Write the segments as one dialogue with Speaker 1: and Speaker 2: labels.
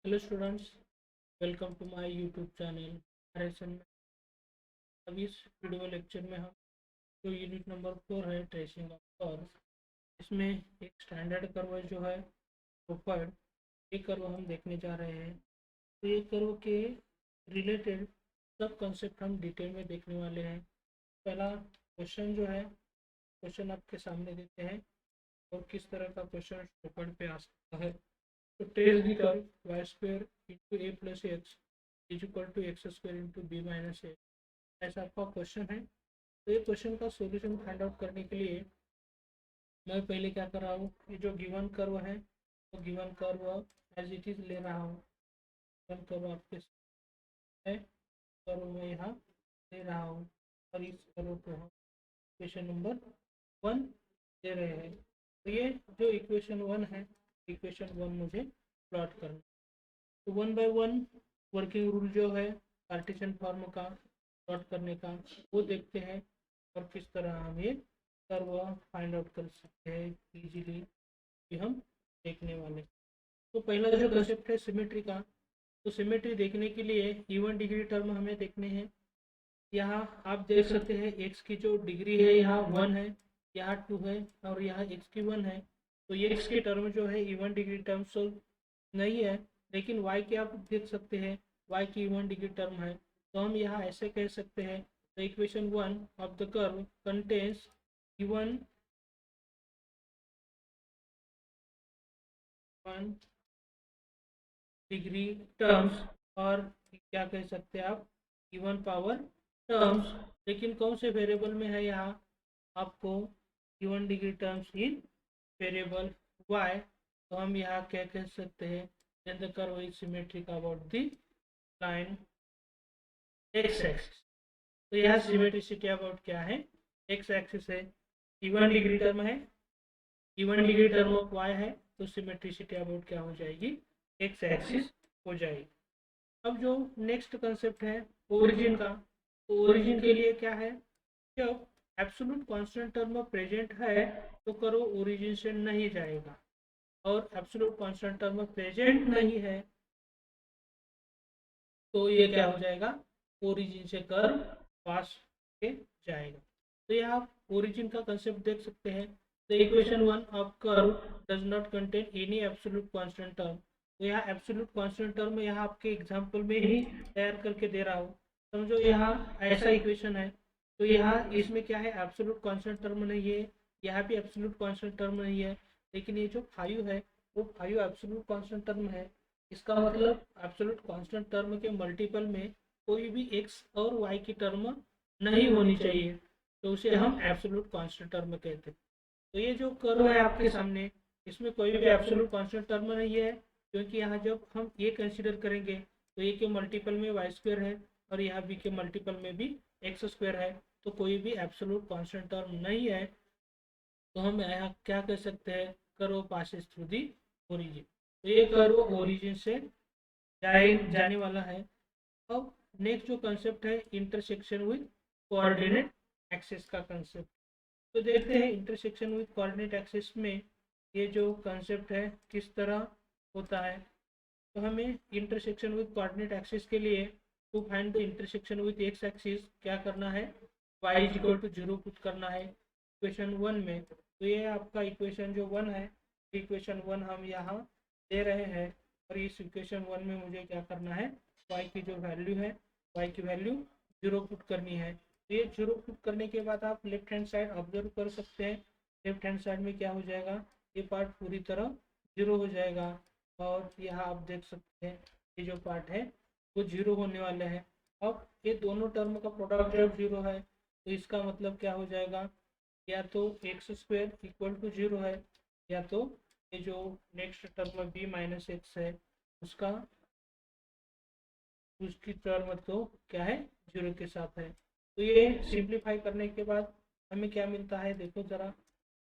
Speaker 1: Hello students, welcome to my YouTube channel नरेशन में। अभी इस वीडियो लेक्चर में हम जो यूनिट नंबर 4 है ट्रेसिंग ऑफ कर्व, इसमें एक स्टैंडर्ड कर्व जो है प्रोफाइल, ये कर्व हम देखने जा रहे हैं। तो ये कर्व के रिलेटेड सब कंसेप्ट हम डिटेल में देखने वाले हैं। पहला क्वेश्चन जो है, क्वेश्चन आपके सामने देते हैं और किस तरह का क्वेश्चन प्रोफाइल पे आ सकता है। तो trace the curve y square into a plus x is equal to x square into b minus a, ऐसा आपका क्वेश्चन है। तो ये क्वेश्चन का सॉल्यूशन फाइंड आउट करने के लिए मैं पहले क्या कर रहा हूँ, ये जो गिवन कर्व है तो given curve as it is ले रहा हूँ। गिवन कर्व आपके है, कर्व मैं यहाँ ले रहा हूँ और इस कर्व को हम इक्वेशन नंबर 1 दे रहे हैं। तो ये जो इक्वेशन 1 है, इक्वेशन 1 मुझे प्लॉट करना। तो 1 बाय 1 वर्किंग रूल जो है कार्टेशियन फॉर्म का प्लॉट करने का, वो देखते हैं और किस तरह हम ये कर्व फाइंड आउट कर सकते हैं इजीली, भी हम देखने वाले। तो पहला जो कंसेप्ट है सिमेट्री का, तो सिमेट्री देखने के लिए इवन डिग्री टर्म हमें देखने हैं। यहाँ आप देख सकते हैं एक्स की जो डिग्री है यहाँ 1 है, यहाँ 2 है और यहाँ एक्स की 1 है। तो ये एक्स की टर्म जो है इवन डिग्री टर्म सो नहीं है, लेकिन y की आप देख सकते हैं y की इवन डिग्री टर्म है। तो हम यहाँ ऐसे कह सकते हैं the equation 1 of the curve contains even degree terms, और क्या कह सकते हैं आप, इवन पावर टर्म्स। लेकिन कौन से वेरिएबल में है यहाँ आपको even degree terms in variable y। तो हम यहाँ क्या कह सकते हैं, then the curve is symmetric about the line x axis। तो यहाँ सिमेट्रिसिटी अबाउट क्या है, x एक्सिस है, इवन डिग्री टर्म है, even degree term of y है, तो सिमेट्रिसिटी अबाउट क्या हो जाएगी, x एक्सिस हो जाएगी। अब जो नेक्स्ट कंसेप्ट है ओरिजिन का, तो ओरिजिन के लिए क्या है, जब एब्सोल्यूट कांस्टेंट टर्म प्रेजेंट है तो कर्व ओरिजिन से नहीं जाएगा, और एब्सोल्यूट कांस्टेंट टर्म प्रेजेंट नहीं है तो ये क्या हो जाएगा, ओरिजिन से कर्व पास के जाएगा। तो यहाँ आप ओरिजिन का कंसेप्ट देख सकते हैं। The equation 1 of curve does not contain any absolute constant term. तो यहाँ एब्सोल्यूट कांस्टेंट टर्म यहाँ आपके एग्जांपल में ही तैयार करके दे रहा हूँ। समझो यहाँ ऐसा इक्वेशन है, तो यहाँ इसमें क्या है, एब्सोल्यूट कांस्टेंट टर्म नहीं है, यहाँ भी एब्सोल्यूट कांस्टेंट टर्म नहीं है, लेकिन ये जो 5 है वो 5 एब्सोल्यूट कांस्टेंट टर्म है। इसका मतलब एब्सोल्यूट कांस्टेंट टर्म के मल्टीपल में कोई भी x और y की टर्म नहीं होनी चाहिए, तो उसे हम एब्सोल्यूट कांस्टेंट टर्म कहते हैं। तो ये जो कर्व है आपके सामने, इसमें कोई भी एब्सोल्यूट कांस्टेंट टर्म नहीं है, क्योंकि यहाँ जब हम ये कंसीडर करेंगे तो ए के मल्टीपल में वाई स्क्वायर है और यहाँ बी के मल्टीपल में भी एक्स स्क्वायर है, तो कोई भी एब्सोल्यूट कांस्टेंट टर्म नहीं है। तो हम यहाँ क्या कर सकते हैं, curve passes through the origin. तो ये कर्व ओरिजिन से जाने वाला है। अब नेक्स्ट जो कंसेप्ट है इंटरसेक्शन विद कोऑर्डिनेट एक्सिस का कंसेप्ट, तो देखते हैं इंटरसेक्शन विद कोऑर्डिनेट एक्सिस में ये जो कंसेप्ट है किस तरह होता है। तो हमें इंटरसेक्शन विद कोऑर्डिनेट एक्सिस के लिए to find the intersection with X axis क्या करना है, y is equal to 0 put करना है इक्वेशन 1 में। तो ये आपका इक्वेशन जो 1 है, इक्वेशन 1 हम यहाँ दे रहे हैं और इस इक्वेशन 1 में मुझे क्या करना है, y की जो वैल्यू है, y की वैल्यू 0 पुट करनी है। तो ये 0 पुट करने के बाद आप लेफ्ट हैंड साइड ऑब्जर्व कर सकते हैं, लेफ्ट हैंड साइड में क्या हो जाएगा, ये पार्ट पूरी तरह 0 हो जाएगा और यहाँ आप देख सकते हैं ये जो पार्ट है वो 0 होने वाले हैं। अब ये दोनों टर्म का प्रोडक्ट जब 0 है तो इसका मतलब क्या हो जाएगा, या तो एक्स स्क्वायर इक्वल टू 0 है, या तो ये जो next term B minus X है उसका उसकी टर्म तो क्या है, 0 के साथ है। तो ये सिंप्लीफाई करने के बाद हमें क्या मिलता है, देखो जरा,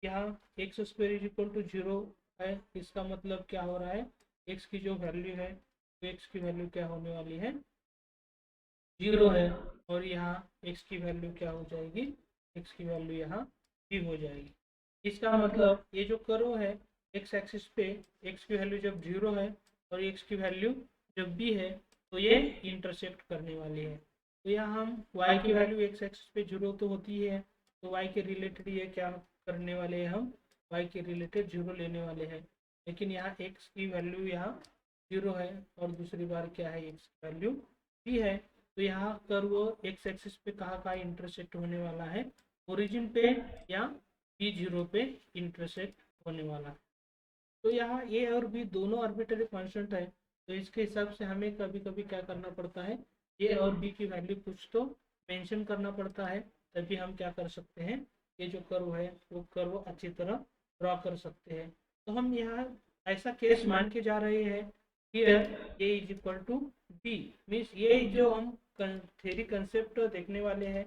Speaker 1: यहाँ X square is equal to 0 है, इसका मतलब क्या हो रहा है, एक्स की जो वैल्यू है तो एक्स की वैल्यू क्या होने वाली है, 0 है, और यहाँ एक्स की वैल्यू क्या हो जाएगी, एक्स की वैल्यू यहाँ भी हो जाएगी। इसका मतलब ये जो कर्व है एक्स एक्सिस पे एक्स की वैल्यू जब 0 है और x की वैल्यू जब भी है तो ये इंटरसेक्ट करने वाली है। तो यहाँ हम y की वैल्यू x एक्सिस पे 0 तो होती है, तो y के रिलेटेड ये क्या करने वाले हैं, हम y के रिलेटेड 0 लेने वाले हैं। लेकिन यहाँ x की वैल्यू यहाँ 0 है और दूसरी बार क्या है, x की वैल्यू भी है। तो यहाँ कर्व x एक्सिस पे कहाँ इंटरसेक्ट होने वाला है, ओरिजिन पे या b0 पे इंटरसेक्ट होने वाला है। तो यहाँ a और b दोनों आर्बिट्ररी कांस्टेंट है, तो इसके हिसाब से हमें कभी कभी क्या करना पड़ता है, a और b की वैल्यू कुछ तो मेंशन करना पड़ता है, तभी हम क्या कर सकते हैं, ये जो कर्व है वो कर्व अच्छी तरह ड्रॉ कर सकते हैं। तो हम यहाँ ऐसा केस मान के जा रहे हैं, here a is equal to b, means ये जो हम थ्योरी कंसेप्ट देखने वाले हैं,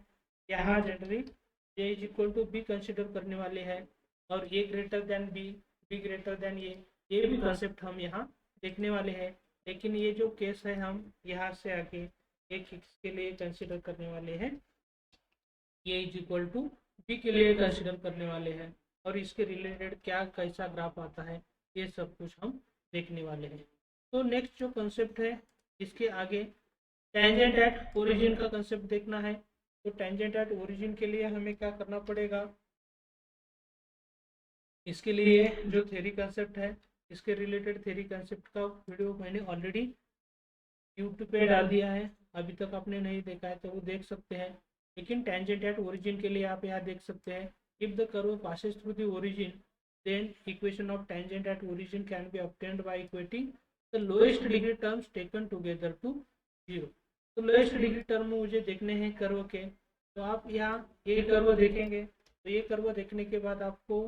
Speaker 1: यहाँ generally a is equal to b consider करने वाले हैं, और a greater than b greater than ये भी कंसेप्ट हम यहाँ देखने वाले हैं। लेकिन ये जो केस है हम यहाँ से आके एक x के लिए कंसिडर करने वाले हैं, ये इज इक्वल टू बी के लिए कंसिडर करने वाले हैं, और इसके रिलेटेड क्या कैसा ग्राफ आता है ये सब कुछ हम देखने वाले हैं। तो नेक्स्ट जो कंसेप्ट है इसके आगे टेंजेंट एट ओरिजिन का कंसेप्ट देखना है। तो टेंजेंट एट ओरिजिन के लिए हमें क्या करना पड़ेगा, इसके लिए जो थ्योरी कंसेप्ट है, इसके रिलेटेड थ्योरी कंसेप्ट का वीडियो मैंने ऑलरेडी यूट्यूब पे डाल दिया है, अभी तक आपने नहीं देखा है तो वो देख सकते हैं। लेकिन टेंजेंट एट ओरिजिन के लिए आप यहाँ देख सकते हैं, if the curve passes through the origin then equation of tangent at origin can be obtained by equating the lowest degree terms taken together to 0। तो लोएस्ट डिग्री टर्म मुझे देखने हैं कर्व के, तो आप यहाँ ये कर्व देखेंगे, तो ये कर्व देखने के बाद आपको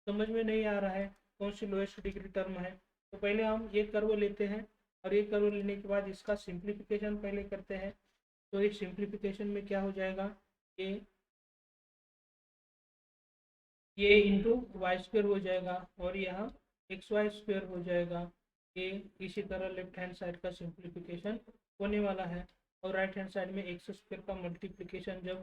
Speaker 1: समझ में नहीं आ रहा है कौन सी लोएस्ट डिग्री टर्म है, तो पहले हम ये कर्व लेते हैं, और ये कर्व लेने के बाद इसका सिंप्लीफिकेशन पहले करते हैं। तो इस सिंप्लीफिकेशन में क्या हो जाएगा, ये इंटू वाई स्क्वायर हो जाएगा, और यहाँ एक्स वाई स्क्वायर हो जाएगा। ये इसी तरह लेफ्ट हैंड साइड का सिंप्लीफिकेशन होने वाला है, और राइट हैंड साइड में एक्स स्क्वायर का मल्टीप्लिकेशन जब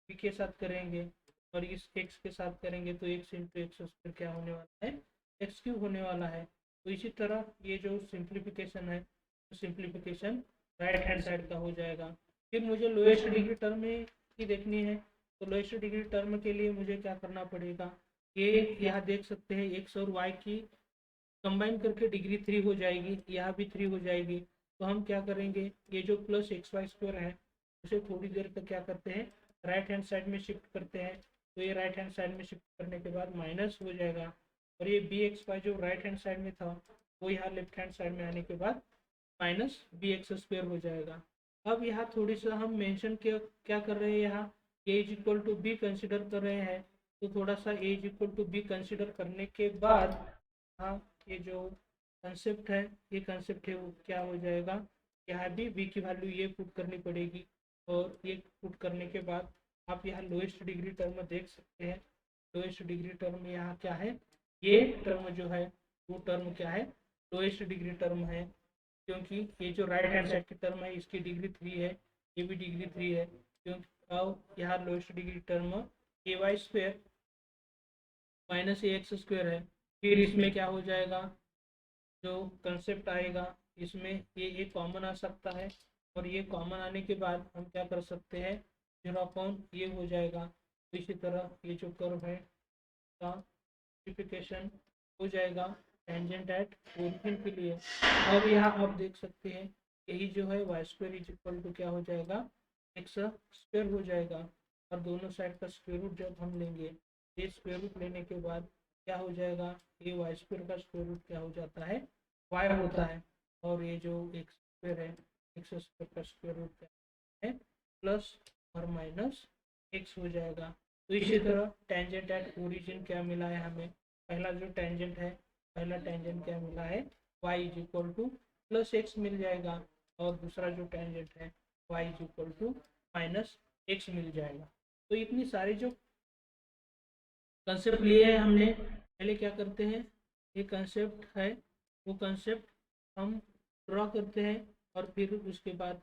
Speaker 1: बी के साथ करेंगे और इस एक्स के साथ करेंगे तो एक्स इंटू एक्स स्क्वायर क्या होने वाला है, एक्स क्यूब होने वाला है। तो इसी तरह ये जो सिंप्लीफिकेशन है, तो सिंप्लीफिकेशन राइट हैंड साइड का हो जाएगा। फिर मुझे लोएस्ट डिग्री टर्म की देखनी है, तो लोएस्ट डिग्री टर्म के लिए मुझे क्या करना पड़ेगा, ये यहाँ देख सकते हैं एक्स और वाई की कंबाइन करके डिग्री 3 हो जाएगी, यहाँ भी 3 हो जाएगी। तो हम क्या करेंगे, ये जो प्लस एक्स वाई स्क्वायर है उसे थोड़ी देर तक क्या करते हैं, राइट हैंड साइड में शिफ्ट करते हैं। तो ये राइट हैंड साइड में शिफ्ट करने के बाद माइनस हो जाएगा, और ये बी एक्स वाई जो राइट हैंड साइड में था वो यहाँ लेफ्ट हैंड साइड में आने के बाद माइनस बी एक्स स्क्वायर हो जाएगा। अब यहाँ थोड़ी सा हम मेंशन क्या कर रहे हैं, यहाँ a is equal to b consider कर रहे हैं, तो थोड़ा सा a is equal to b consider करने के बाद हाँ ये जो कंसेप्ट है, ये कंसेप्ट है वो क्या हो जाएगा, यहाँ भी बी की वैल्यू ये पुट करनी पड़ेगी, और ये पुट करने के बाद आप यहाँ लोएस्ट डिग्री टर्म देख सकते हैं। लोएस्ट डिग्री टर्म यहाँ क्या है, ये टर्म जो है वो टर्म क्या है, लोएस्ट डिग्री टर्म है, क्योंकि ये जो राइट हैंड साइड की टर्म है इसकी डिग्री 3 है, ये भी डिग्री 3 है, क्योंकि अब यहाँ लोएस्ट डिग्री टर्म ए वाई स्क्वायर माइनस ए एक्स स्क्वायर है। फिर इसमें क्या हो जाएगा, जो कंसेप्ट आएगा इसमें ये कॉमन आ सकता है, और ये कॉमन आने के बाद हम क्या कर सकते हैं, 0 ये हो जाएगा। तो इसी तरह ये जो कर्व है का सिंप्लीफिकेशन हो जाएगा टेंजेंट एट ओरिजिन के लिए। अब यहाँ आप देख सकते हैं यही जो है Y square is equal to क्या हो जाएगा, एक्स स्क्वायर हो जाएगा, और दोनों साइड का स्क्वायर रूट जब हम लेंगे, ये स्क्वायर रूट लेने के बाद क्या हो जाएगा, ये वाई स्क्वायर का स्क्वायर रूट क्या हो जाता है, वाई होता है, और ये जो एक्स स्क्वायर है, एक्स स्क्वायर का स्क्वायर रूट क्या है, प्लस और माइनस एक्स हो जाएगा। तो इसी तरह टेंजेंट एट ओरिजिन क्या मिला है हमें, पहला जो टेंजेंट है, पहला टेंजेंट क्या मिला है, y is equal to plus x मिल जाएगा, और दूसरा जो टेंजेंट है y is equal to minus x मिल जाएगा। तो इतनी सारी जो कंसेप्ट लिए हैं हमने, पहले क्या करते हैं, ये कंसेप्ट है वो कंसेप्ट हम ड्रॉ करते हैं, और फिर उसके बाद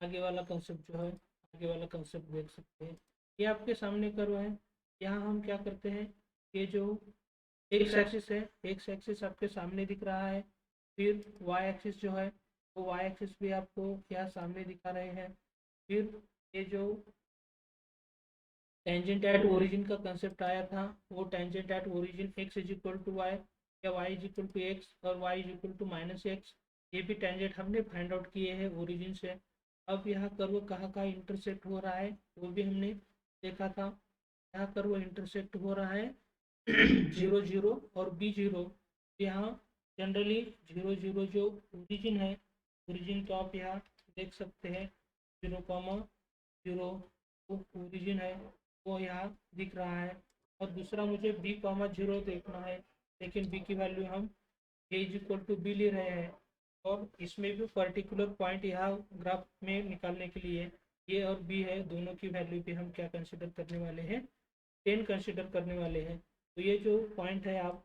Speaker 1: आगे वाला कंसेप्ट जो है, आगे वाला कंसेप्ट देख सकते हैं। ये आपके सामने कर्व है, यहाँ हम क्या करते हैं, ये जो एक्स एक्सिस है, एक्स एक्सिस आपके सामने दिख रहा है, फिर वाई एक्सिस जो है वो वाई एक्सिस भी आपको यहाँ सामने दिखा रहे हैं। फिर ये जो टेंजेंट एट ओरिजिन का कंसेप्ट आया था वो tangent at origin x is equal to Y या y is equal to X और y is equal to minus X, ये भी टेंजेंट हमने फाइंड आउट किए हैं ओरिजिन से। अब यहाँ कर्व कहाँ कहाँ इंटरसेक्ट हो रहा है वो भी हमने देखा था। यहाँ कर्व इंटरसेक्ट हो रहा है 0 0 और B0। यहाँ जनरली 0 0 जो ओरिजिन है, ओरिजिन तो आप यहाँ देख सकते हैं 0 0 वो ओरिजिन है वो यहाँ दिख रहा है। और दूसरा मुझे B0 देखना है, लेकिन B की वैल्यू हम a is equal to B ले रहे हैं। और इसमें भी पर्टिकुलर पॉइंट यहाँ ग्राफ में निकालने के लिए a और b है, दोनों की वैल्यू भी हम क्या कंसिडर करने वाले हैं, 10 कंसिडर करने वाले हैं। तो ये जो पॉइंट है आप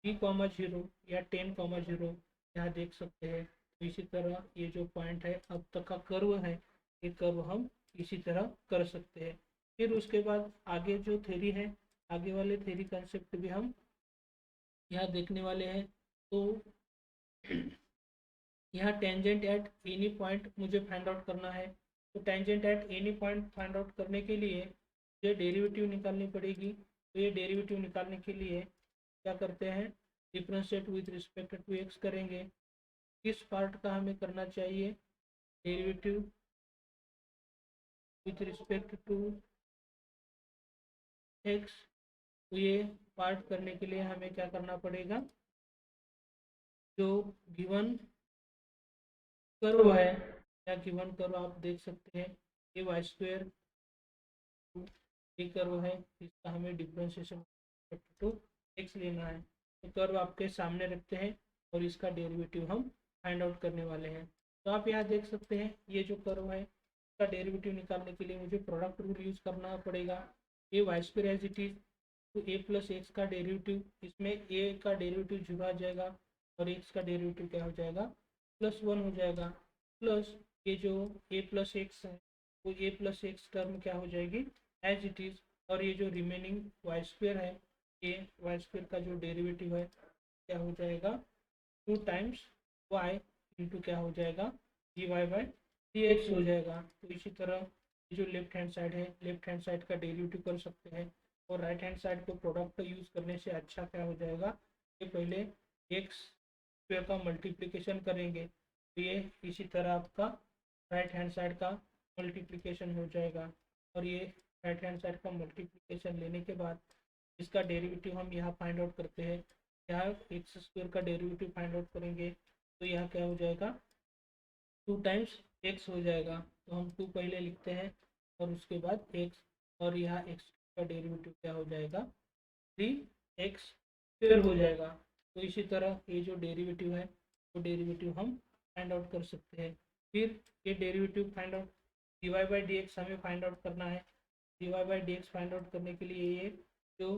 Speaker 1: B0 या 10,0 यहाँ देख सकते हैं। तो इसी तरह ये जो पॉइंट है अब तक का कर्व है, ये कर्व हम इसी तरह कर सकते हैं। फिर उसके बाद आगे जो थ्योरी है, आगे वाले थ्योरी कंसेप्ट भी हम यहाँ देखने वाले हैं। तो यहाँ टेंजेंट एट एनी पॉइंट मुझे फाइंड आउट करना है। तो tangent at any point find out करने के लिए मुझे डेरिवेटिव निकालनी पड़ेगी। तो ये डेरिवेटिव निकालने के लिए क्या करते हैं, differentiate with respect to X करेंगे। किस पार्ट का हमें करना चाहिए derivative with respect to X. तो ये पार्ट करने के लिए हमें क्या करना पड़ेगा, जो गिवन कर्व है या गिवन कर्व आप देख सकते हैं, ये वाई स्क्वायर ये कर्व है, इसका हमें डिफरेंशिएशन टू एक्स लेना है। तो कर्व आपके सामने रखते हैं और इसका डेरिवेटिव हम फाइंड आउट करने वाले हैं। तो आप यहाँ देख सकते हैं ये जो कर्व है इसका डेरिवेटिव निकालने के लिए मुझे प्रोडक्ट रूल यूज़ करना पड़ेगा। ये Y square as it is तो a प्लस एक्स का डेरिवेटिव, इसमें a का डेरिवेटिव 0 आ जाएगा और x का डेरिवेटिव क्या हो जाएगा +1 हो जाएगा। प्लस ये जो a प्लस एक्स है वो a प्लस एक्स टर्म क्या हो जाएगी एज इट इज। और ये जो रिमेनिंग वाई स्क्वायर है, ये वाई स्क्वायर का जो डेरिवेटिव है क्या हो जाएगा 2 टाइम्स y इंटू क्या हो जाएगा dy/dx हो जाएगा। तो इसी तरह ये जो लेफ्ट हैंड साइड है, लेफ्ट हैंड साइड का डेरिवेटिव कर सकते हैं। और राइट हैंड साइड को प्रोडक्ट यूज़ करने से अच्छा क्या हो जाएगा, ये पहले एक्स स्क्वायर का मल्टीप्लिकेशन करेंगे तो ये इसी तरह आपका राइट हैंड साइड का मल्टीप्लिकेशन हो जाएगा। और ये राइट हैंड साइड का मल्टीप्लिकेशन लेने के बाद इसका डेरिवेटिव हम यहाँ फाइंड आउट करते हैं। यहाँ एक्स स्क्वायर का डेरिवेटिव फाइंड आउट करेंगे तो यहाँ क्या हो जाएगा 2 टाइम्स एक्स हो जाएगा। तो हम 2 पहले लिखते हैं और उसके बाद एक्स, और यहाँ एक्स का डेरिवेटिव क्या हो जाएगा 3x² हो जाएगा। तो इसी तरह ये जो डेरिवेटिव है वो डेरिवेटिव हम फाइंड आउट कर सकते हैं। फिर ये डेरिवेटिव फाइंड आउट dy/dx हमें फाइंड आउट करना है। dy/dx फाइंड आउट करने के लिए ये जो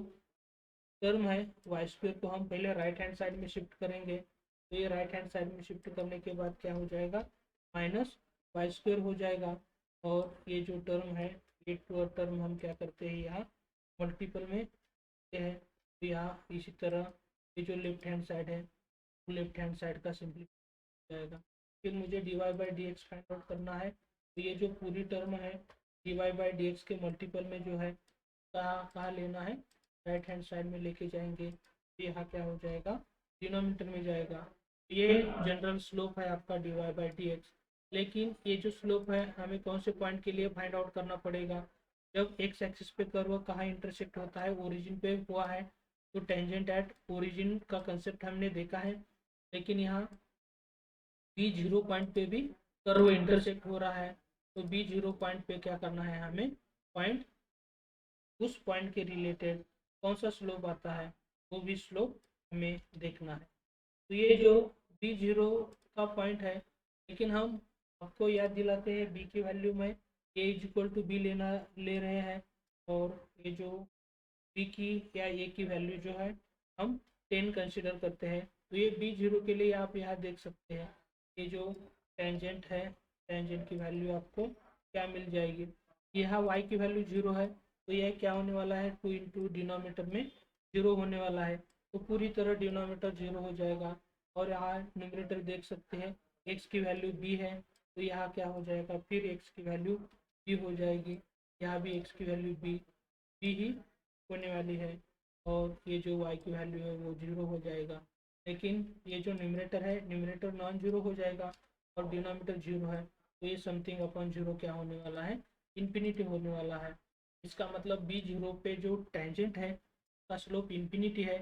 Speaker 1: टर्म है वाई स्क्वायर को हम पहले राइट हैंड साइड में शिफ्ट करेंगे। तो ये राइट हैंड साइड में शिफ्ट करने के बाद क्या हो जाएगा माइनस वाई स्क्वायर हो जाएगा। और ये जो टर्म है ये टर्म हम क्या करते हैं यहाँ मल्टीपल में लेते हैं। तो यहाँ इसी तरह ये जो लेफ्ट हैंड साइड है वो लेफ्ट हैंड साइड का सिंपलीफाई हो जाएगा। फिर मुझे dy/dx फाइंड आउट करना है। तो ये जो पूरी टर्म है dy/dx के मल्टीपल में जो है कहाँ कहाँ लेना है, राइट हैंड साइड में लेके जाएंगे। तो यहाँ क्या हो जाएगा डिनोमिनेटर में जाएगा। ये जनरल स्लोप है आपका dy/dx। लेकिन ये जो स्लोप है हमें कौन से पॉइंट के लिए फाइंड आउट करना पड़ेगा, जब एक्स एक्सिस पे कर्व कहाँ इंटरसेक्ट होता है, ओरिजिन पे हुआ है। तो टेंजेंट एट ओरिजिन का कंसेप्ट हमने देखा है, लेकिन यहाँ B0 पॉइंट पे भी कर्व इंटरसेक्ट हो रहा है। तो B0 पॉइंट पे क्या करना है हमें, पॉइंट उस पॉइंट के रिलेटेड कौन सा स्लोप आता है वो भी स्लोप हमें देखना है। तो ये जो B0 का पॉइंट है, लेकिन हम आपको याद दिलाते हैं B की वैल्यू में a is equal to B ले रहे हैं। और ये जो B की या a की वैल्यू जो है हम 10 कंसिडर करते हैं। तो ये B0 के लिए आप यहाँ देख सकते हैं ये जो टेंजेंट है, टेंजेंट की वैल्यू आपको क्या मिल जाएगी। यहाँ y की वैल्यू 0 है तो यह क्या होने वाला है 2 इंटू डिनोमीटर में 0 होने वाला है। तो पूरी तरह डिनोमीटर 0 हो जाएगा और यहाँ न्यूमरेटर देख सकते हैं x की वैल्यू b है, तो यहाँ क्या हो जाएगा, फिर x की वैल्यू b हो जाएगी, यहाँ भी x की वैल्यू b ही होने वाली है, और ये जो y की वैल्यू है वो 0 हो जाएगा। लेकिन ये जो न्यूमरेटर है, न्यूमरेटर नॉन जीरो हो जाएगा और डिनोमिनेटर 0 है, तो ये समथिंग अपॉन 0 क्या होने वाला है, इन्फिनिटी होने वाला है। इसका मतलब b0 पे जो टेंजेंट है का स्लोप इन्फिनिटी है,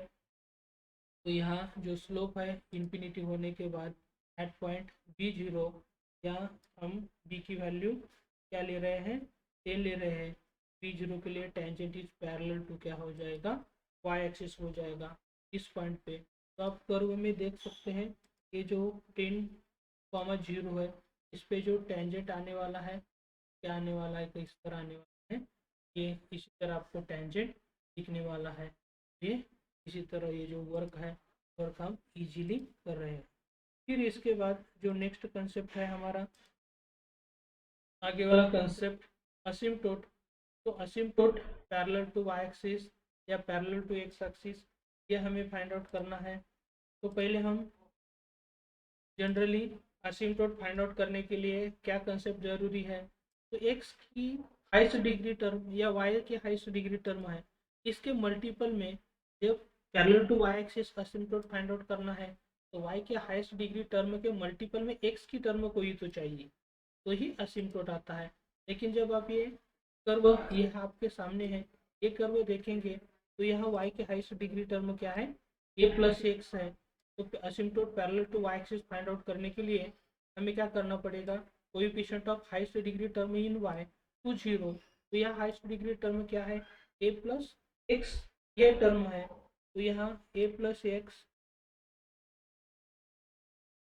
Speaker 1: तो यहाँ जो स्लोप है इन्फिनिटी होने के बाद एट पॉइंट b0, यहाँ हम b की वैल्यू क्या ले रहे हैं, a ले रहे हैं। b0 के लिए टेंजेंट इज पैरेलल टू क्या हो जाएगा, y एक्सिस हो जाएगा इस पॉइंट पे। तो आप कर्व में देख सकते हैं ये जो 10,0 है, इस पे जो टेंजेंट आने वाला है क्या आने वाला है, किस तरह आने वाला है, ये इसी तरह आपको टेंजेंट दिखने वाला है। ये इसी तरह ये जो वर्क है, वर्क हम इजीली कर रहे हैं। फिर इसके बाद जो नेक्स्ट कंसेप्ट है हमारा आगे वाला कंसेप्ट असिम्प्टोट। तो asymptote parallel to y axis या पैरेलल टू x एक्सिस, ये हमें फाइंड आउट करना है। तो पहले हम जनरली असिम्प्टोट फाइंड आउट करने के लिए क्या कंसेप्ट जरूरी है, तो x की हाईएस्ट डिग्री टर्म या y की हाईएस्ट डिग्री टर्म है, इसके मल्टीपल में जब parallel to y axis asymptote find out करना है, तो y के हाईएस्ट डिग्री टर्म के मल्टीपल में x की टर्म कोई तो चाहिए, तो ही असिम्प्टोट आता है। लेकिन जब आप ये कर्व ये आपके सामने है, ये कर्व देखेंगे तो यहाँ y के हाईएस्ट डिग्री टर्म क्या है, a प्लस एक्स है। तो asymptote parallel to y axis find out करने के लिए हमें क्या करना पड़ेगा, coefficient of highest degree term in y to 0। तो यहाँ हाईएस्ट डिग्री टर्म क्या है, a प्लस एक्स, ये टर्म है। तो यहाँ a प्लस एक्स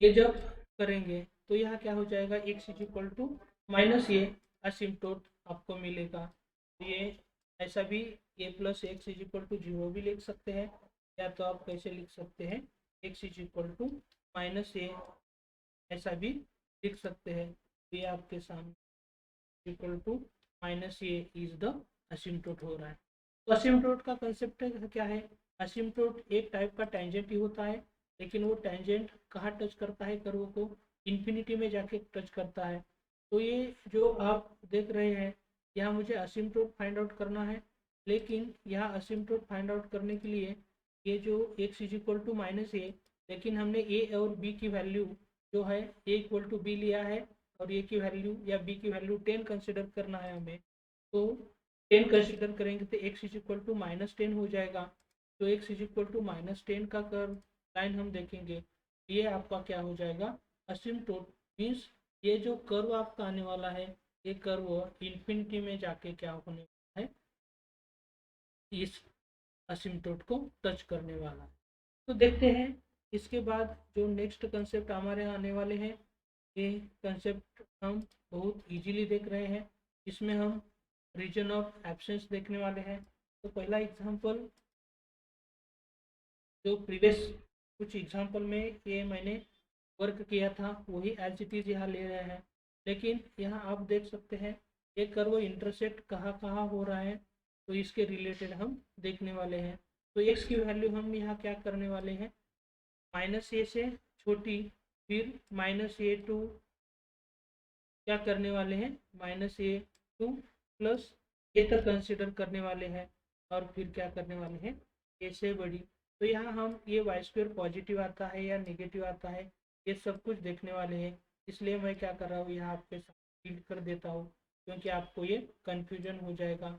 Speaker 1: ये जब करेंगे तो यहाँ क्या हो जाएगा, x is equal to minus ये असिम्प्टोट आपको मिलेगा। तो ये ऐसा भी a plus x is equal to 0 भी लिख सकते हैं, या तो आप कैसे लिख सकते हैं, x is equal to minus a, ऐसा भी लिख सकते हैं। तो ये आपके सामने equal to minus a is the asymptote हो रहा है। तो असिम्प्टोट का कंसेप्ट क्या है, असिम्प्टोट एक टाइप का टेंजेंट ही होता है, लेकिन वो टेंजेंट कहाँ टच करता है कर्व को, इन्फिनिटी में जाके टच करता है। तो ये जो आप देख रहे हैं यहाँ मुझे असिम्प्टोट फाइंड आउट करना है, लेकिन यहाँ असिम्प्टोट फाइंड आउट करने के लिए ये जो x is equal to minus a, लेकिन हमने a और b की वैल्यू जो है a इक्वल टू बी लिया है, और a की वैल्यू या b की वैल्यू 10 कंसिडर करना है हमें। तो 10 कंसिडर करेंगे तो x is equal to minus 10 हो जाएगा। तो x is equal to minus 10 का कर्व लाइन हम देखेंगे, ये आपका क्या हो जाएगा, असिम्प्टोट। मीन्स ये जो कर्व आपका आने वाला है, ये कर्व इन्फिनिटी में जाके क्या होने वाला है, इस असिम्प्टोट को टच करने वाला है। तो देखते हैं इसके बाद जो नेक्स्ट कंसेप्ट हमारे आने वाले हैं, ये कंसेप्ट हम बहुत इजीली देख रहे हैं। इसमें हम रीजन ऑफ एब्सेंस देखने वाले हैं। तो पहला एग्जांपल जो प्रीवियस कुछ एग्जांपल में ये मैंने वर्क किया था वही एज इट इज़ यहाँ ले रहे हैं, लेकिन यहाँ आप देख सकते हैं ये कर्व इंटरसेक्ट कहाँ कहाँ हो रहा है, तो इसके रिलेटेड हम देखने वाले हैं। तो x की वैल्यू हम यहाँ क्या करने वाले हैं, माइनस ए से छोटी, फिर माइनस ए टू क्या करने वाले हैं, माइनस ए टू प्लस ए तक कंसिडर करने वाले हैं, और फिर क्या करने वाले हैं, ए से बड़ी। तो यहाँ हम ये वाई स्क्वायर पॉजिटिव आता है या नेगेटिव आता है, ये सब कुछ देखने वाले हैं। इसलिए मैं क्या कर रहा हूँ, यहाँ आपके साथ फीड कर देता हूँ, क्योंकि आपको ये कन्फ्यूजन हो जाएगा,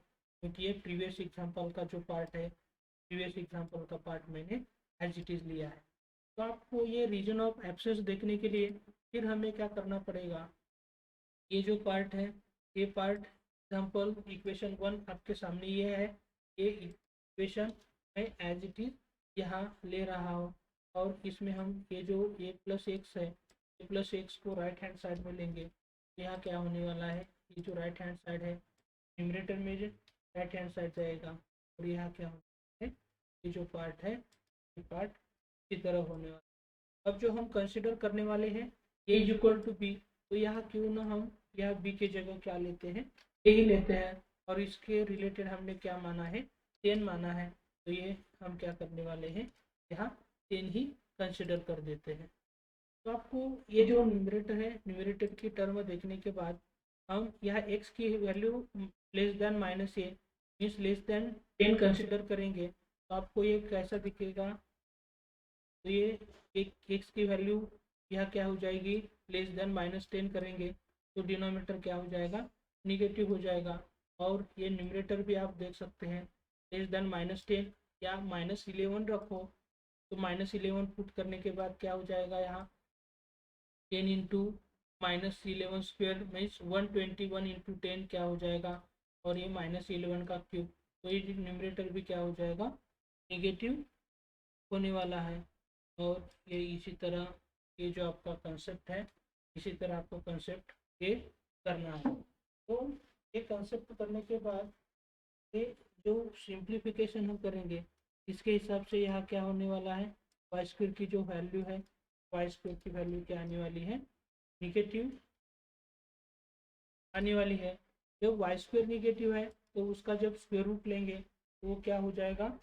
Speaker 1: क्योंकि ये प्रीवियस एग्जाम्पल का जो पार्ट है, प्रीवियस एग्जाम्पल का पार्ट मैंने एज इट इज़ लिया है। तो आपको ये रीजन ऑफ एब्सेंस देखने के लिए फिर हमें क्या करना पड़ेगा, ये जो पार्ट है, ये पार्ट एग्जाम्पल इक्वेशन 1 आपके सामने ये है, ये इक्वेशन मैं एज इट इज यहाँ ले रहा हूँ, और इसमें हम ये जो a प्लस एक्स है, a प्लस एक्स को राइट हैंड साइड में लेंगे। यहाँ क्या होने वाला है, ये जो राइट हैंड साइड है न्यूमरेटर में जो राइट हैंड साइड जाएगा, और यहाँ क्या होना है, ये जो पार्ट है ये पार्ट इसी तरह होने वाला है। अब जो हम कंसिडर करने वाले हैं a is equal to B, तो यहाँ क्यों ना हम यहाँ b के जगह क्या लेते हैं, a ही लेते हैं, और इसके रिलेटेड हमने क्या माना है, 10 माना है। तो ये हम क्या करने वाले हैं, यहाँ 10 ही कंसिडर कर देते हैं। तो आपको ये जो न्यूमरेटर है, न्यूमरेटर की टर्म देखने के बाद हम यह x की वैल्यू लेस देन माइनस ए मीन्स लेस देन 10 कंसिडर करेंगे, तो आपको ये कैसा दिखेगा। तो ये एक x की वैल्यू यह क्या हो जाएगी, लेस देन माइनस 10 करेंगे तो डिनोमिनेटर क्या हो जाएगा, निगेटिव हो जाएगा। और ये न्यूमरेटर भी आप देख सकते हैं लेस देन माइनस 10 या माइनस 11 रखो, तो माइनस 11 पुट करने के बाद क्या हो जाएगा, यहाँ 10 into minus 11 square means 121 into 10 क्या हो जाएगा, और ये माइनस 11 का क्यूब, तो ये न्यूमरेटर भी क्या हो जाएगा, नेगेटिव होने वाला है। और ये इसी तरह ये जो आपका कंसेप्ट है, इसी तरह आपको कंसेप्ट ये करना है। तो ये कंसेप्ट करने के बाद ये जो सिंप्लीफिकेशन हम करेंगे इसके हिसाब से यहाँ क्या होने वाला है, वाई स्क्वायर की जो वैल्यू है, वाई स्क्वायर की वैल्यू क्या आने वाली है, निगेटिव आने वाली है। जब वाई स्क्वायर निगेटिव है तो उसका जब स्क्वायर रूट लेंगे तो वो क्या हो जाएगा,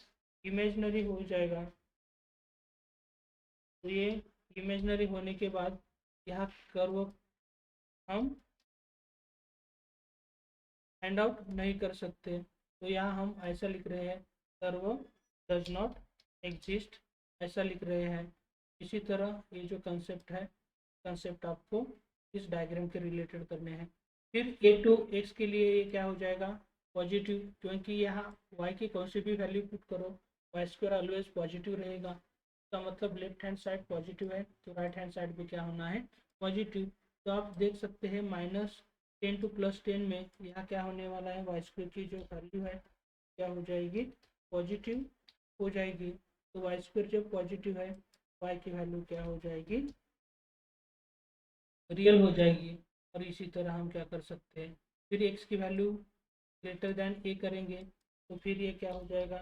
Speaker 1: इमेजनरी हो जाएगा। तो ये इमेजनरी होने के बाद यहाँ कर्व हम फाइंड आउट नहीं कर सकते, तो यहाँ हम ऐसा लिख रहे हैं कर्व डज नॉट एग्जिस्ट, ऐसा लिख रहे हैं। इसी तरह ये जो कंसेप्ट है, कंसेप्ट आपको इस डायग्राम के रिलेटेड करने हैं। फिर a2x के लिए ये क्या हो जाएगा, पॉजिटिव, क्योंकि यहाँ y की कौन सी भी वैल्यू पुट करो वाई स्क्वायर ऑलवेज पॉजिटिव रहेगा, इसका मतलब लेफ्ट हैंड साइड पॉजिटिव है तो राइट हैंड साइड भी क्या होना है, पॉजिटिव। तो आप देख सकते हैं माइनस 10 टू प्लस 10 में यहाँ क्या होने वाला है, वाई स्क्वायर की जो वैल्यू है क्या हो जाएगी, पॉजिटिव हो जाएगी। तो वाई स्क्वायर जब पॉजिटिव है वाई की वैल्यू क्या हो जाएगी, रियल हो जाएगी। और इसी तरह हम क्या कर सकते हैं, फिर x की वैल्यू ग्रेटर देन a करेंगे तो फिर ये क्या हो जाएगा,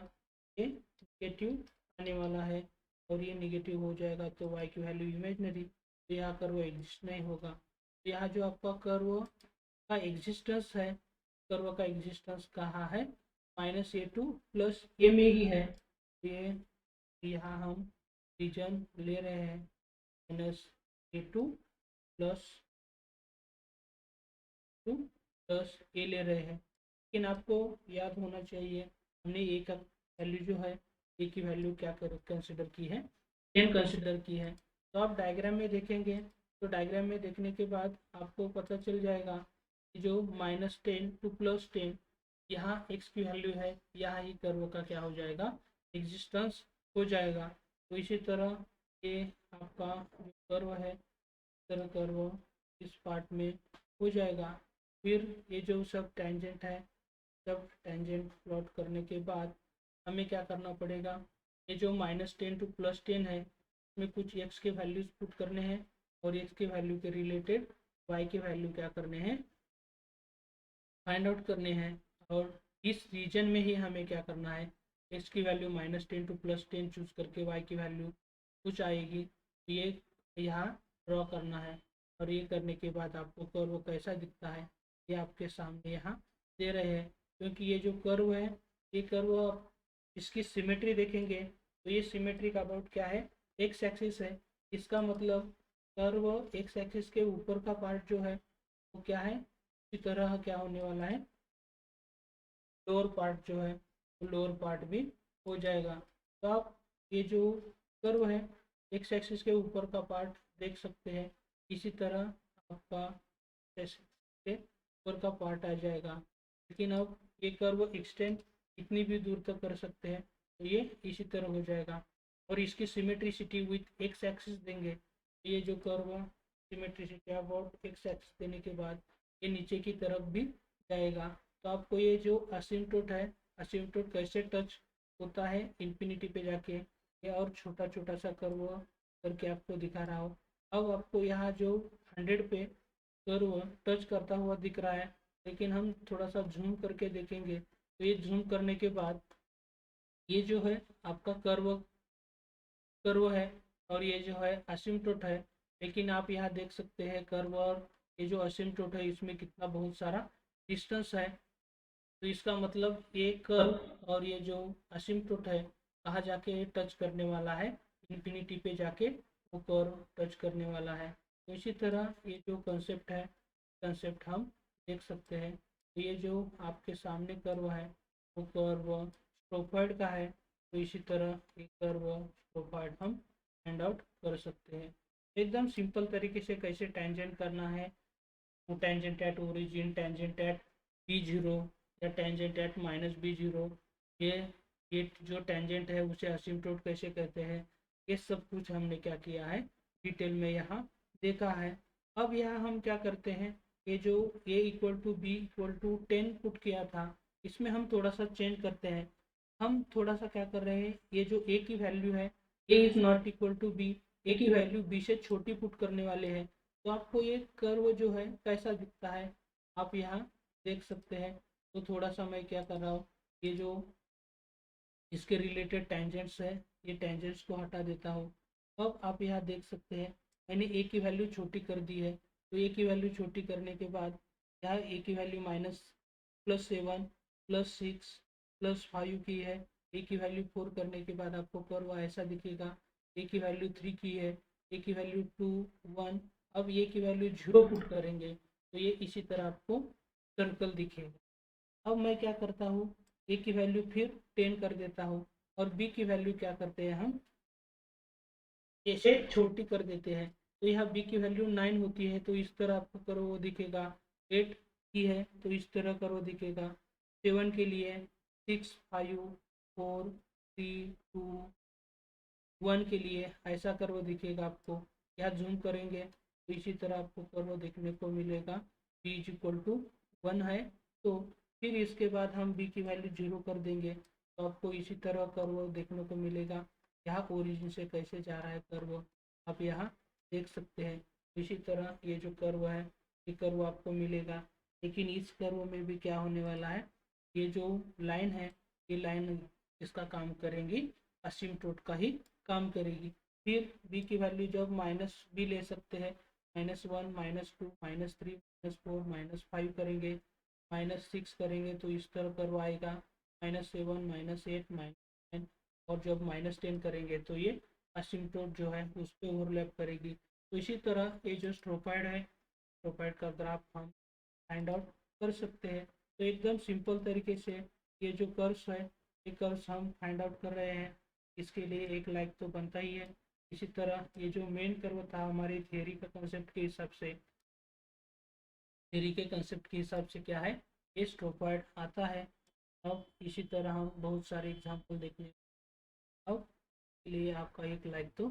Speaker 1: ये नेगेटिव आने वाला है और ये नेगेटिव हो जाएगा तो y की वैल्यू इमेजनरी, तो यहाँ कर्व एग्जिस्ट नहीं होगा। तो यहाँ जो आपका कर्व का एग्जिस्टेंस है, कर्व का एग्जिस्टेंस कहाँ है, माइनस ए टू प्लस ए में ही है। ये यहाँ हम रीजन ले रहे हैं माइनस ए टू प्लस ए ले रहे हैं, लेकिन आपको याद होना चाहिए हमने ए का वैल्यू जो है, ए की वैल्यू क्या कंसिडर की है, 10 कंसिडर की है। तो आप डायग्राम में देखेंगे तो डायग्राम में देखने के बाद आपको पता चल जाएगा कि जो माइनस 10 टू प्लस 10 यहाँ x की वैल्यू है, यहाँ ही कर्व का क्या हो जाएगा, एग्जिस्टेंस हो जाएगा। तो इसी तरह ये आपका जो कर्व है, इस तरह कर्व इस पार्ट में हो जाएगा। फिर ये जो सब टेंजेंट है, सब टेंजेंट प्लॉट करने के बाद हमें क्या करना पड़ेगा, ये जो माइनस 10 टू प्लस 10 है इसमें कुछ x के वैल्यूज पुट करने हैं और x के वैल्यू के रिलेटेड y के वैल्यू क्या करने हैं, फाइंड आउट करने हैं। और इस रीजन में ही हमें क्या करना है, x की value minus 10 two plus 10 choose करके y की वैल्यू कुछ आएगी, तो ये यहाँ ड्रॉ करना है। और ये करने के बाद आपको कर्व कैसा दिखता है ये आपके सामने यहाँ दे रहे हैं। क्योंकि ये जो कर्व है, ये कर्व आप इसकी सिमेट्री देखेंगे तो ये सिमेट्री का अबाउट क्या है, एक्स एक्सिस है। इसका मतलब कर्व एक्स एक्सिस के ऊपर का पार्ट जो है वो क्या है, इसी तरह क्या होने वाला है, लोअर पार्ट जो है वो लोअर पार्ट भी हो जाएगा। तो आप ये जो कर्व है एक्स एक्सिस के ऊपर का पार्ट देख सकते हैं, इसी तरह आपका के ऊपर का पार्ट आ जाएगा। लेकिन अब ये कर्व एक्सटेंड कितनी भी दूर तक कर सकते हैं तो ये इसी तरह हो जाएगा। और इसकी सिमेट्रिसिटी विथ एक्स एक्सिस देंगे, ये जो curve symmetricity about x axis देने के बाद ये नीचे की तरफ भी जाएगा। तो आपको ये जो असिम्पटोट है, असिम्पटोट कैसे टच होता है इन्फिनिटी पे जाके, ये और छोटा छोटा सा कर्व करके आपको दिखा रहा हो। अब आपको यहाँ जो 100 पे कर्व टच करता हुआ दिख रहा है, लेकिन हम थोड़ा सा जूम करके देखेंगे तो ये जूम करने के बाद ये जो है आपका कर्व कर्व है और ये जो है असिम्पटोट है। लेकिन आप यहाँ देख सकते हैं कर्व और ये जो असिम्पटोट है इसमें कितना बहुत सारा डिस्टेंस है। तो इसका मतलब ये कर्व और ये जो असिम्पटोट है कहाँ जाके टच करने वाला है, इन्फिनिटी पे जाके वो कर्व टच करने वाला है। तो इसी तरह ये जो कंसेप्ट है, कंसेप्ट हम देख सकते हैं। तो ये जो आपके सामने कर्व है वो कर्व स्ट्रोफाइड का है। तो इसी तरह ये कर्व स्ट्रोफाइड हम फाइंड आउट कर सकते हैं। एकदम सिंपल तरीके से कैसे टेंजेंट करना है, वो tangent at origin, tangent at B0 या टेंजेंट एट -B0, ये ये जो टेंजेंट है उसे असिम्प्टोट कैसे कहते हैं, ये सब कुछ हमने क्या किया है डिटेल में यहाँ देखा है। अब यहाँ हम क्या करते हैं, ये जो A = B = 10 पुट किया था, इसमें हम थोड़ा सा चेंज करते हैं। हम थोड़ा सा क्या कर रहे हैं, ये जो A की वैल्यू है, A is not equal to B, A की वैल्यू B से छोटी पुट करने वाले हैं। तो आपको ये कर्व जो है कैसा दिखता है आप यहाँ देख सकते हैं। तो थोड़ा सा मैं क्या कर रहा हूँ, ये जो इसके रिलेटेड टेंजेंट्स है, ये टेंजेंट्स को हटा देता हूँ। अब आप यहाँ देख सकते हैं मैंने A की वैल्यू छोटी कर दी है। तो A की वैल्यू छोटी करने के बाद यहाँ A की वैल्यू -+7 +6 +5 की है। A की वैल्यू 4 करने के बाद आपको कर्व ऐसा दिखेगा। A की वैल्यू 3 की है, A की वैल्यू 2 1, अब A की वैल्यू 0 पुट करेंगे तो ये इसी तरह आपको सर्कल दिखेगा। अब मैं क्या करता हूँ, A की वैल्यू फिर 10 कर देता हूँ और B की वैल्यू क्या करते हैं हम ऐसे छोटी कर देते हैं। तो यहाँ B की वैल्यू 9 होती है तो इस तरह आपको करो वो दिखेगा। 8 की है तो इस तरह करो दिखेगा। 7 के लिए 6 5 4 3 2 1 के लिए ऐसा कर्व दिखेगा आपको। या जूम करेंगे तो इसी तरह आपको कर्व देखने को मिलेगा। B = 1 है तो फिर इसके बाद हम B की वैल्यू 0 कर देंगे तो आपको इसी तरह कर्व देखने को मिलेगा। यहाँ ओरिजिन से कैसे जा रहा है कर्व आप यहाँ देख सकते हैं। इसी तरह ये जो कर्व है ये कर्व आपको मिलेगा। लेकिन इस कर्व में भी क्या होने वाला है, ये जो लाइन है ये लाइन इसका काम करेंगी असिम्प्टोट का ही काम करेगी। फिर B की वैल्यू जब -B ले सकते हैं, -1 -2 -3 -4 -5 करेंगे, -6 करेंगे तो इस तरह कर्व आएगा। -7 -8 -9 और जब -10 करेंगे तो ये असिम्प्टोट जो है उस पर ओवरलैप करेगी। तो इसी तरह ये जो स्ट्रोफाइड है, स्ट्रोफाइड का ग्राफ हम फाइंड आउट कर सकते हैं। तो एकदम सिंपल तरीके से ये जो कर्व्स है ये कर्व्स हम फाइंड आउट कर रहे हैं। इसके लिए एक लाइक तो बनता ही है। इसी तरह ये जो मेन कर्व था हमारी थियरी के कंसेप्ट के हिसाब से, थियरी के कंसेप्ट के हिसाब से क्या है ये स्ट्रोफाइड आता है। अब इसी तरह हम बहुत सारे एग्जाम्पल देखने, अब के लिए आपका एक लाइक तो